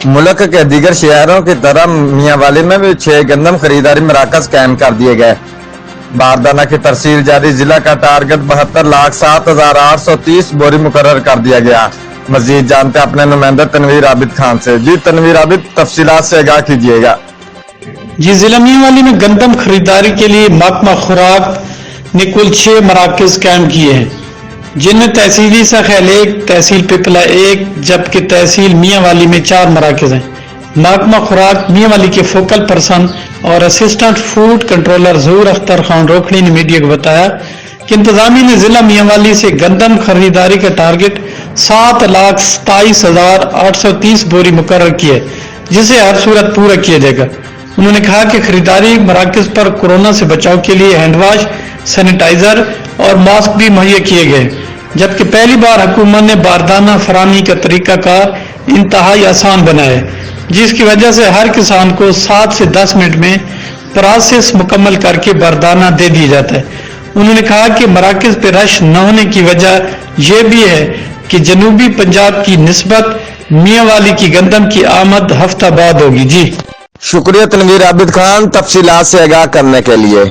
ملک کے دیگر شہروں کی طرح میاں والی میں بھی 6 گندم خریداری مراکز قائم کر دیے گئے۔ باردانہ کی ترسیل جاری ضلع کا ٹارگٹ 72,07,830 بوری مقرر کر دیا گیا۔ مزید جانتے اپنے نمائندہ تنویر عابد خان سے۔ جی تنویر عابد، تفصیلات سے آگاہ کیجیے گا۔ جی، ضلع میاں والی میں گندم خریداری کے لیے محکمہ خوراک نے کل 6 مراکز قائم کیے ہیں، جن میں تحصیل عیسیٰ خیل 1، تحصیل پپلا 1، جبکہ تحصیل میاں والی میں 4 مراکز ہیں۔ محکمہ خوراک میاں والی کے فوکل پرسن اور اسسٹنٹ فوڈ کنٹرولر ظہور اختر خان روکھڑی نے میڈیا کو بتایا کہ انتظامیہ نے ضلع میاں والی سے گندم خریداری کا ٹارگٹ 7,27,830 بوری مقرر کی ہے، جسے ہر صورت پورا کیا جائے گا۔ انہوں نے کہا کہ خریداری مراکز پر کورونا سے بچاؤ کے لیے ہینڈ واش، سینیٹائزر اور ماسک بھی مہیا کیے گئے، جبکہ پہلی بار حکومت نے باردانہ فراہمی کا طریقہ کار انتہائی آسان بنایا ہے، جس کی وجہ سے ہر کسان کو 7 سے 10 منٹ میں پروسیس مکمل کر کے باردانہ دے دیا جاتا ہے۔ انہوں نے کہا کہ مراکز پہ رش نہ ہونے کی وجہ یہ بھی ہے کہ جنوبی پنجاب کی نسبت میاں والی کی گندم کی آمد ہفتہ بعد ہوگی۔ جی شکریہ تنویر عابد خان، تفصیلات سے آگاہ کرنے کے لیے۔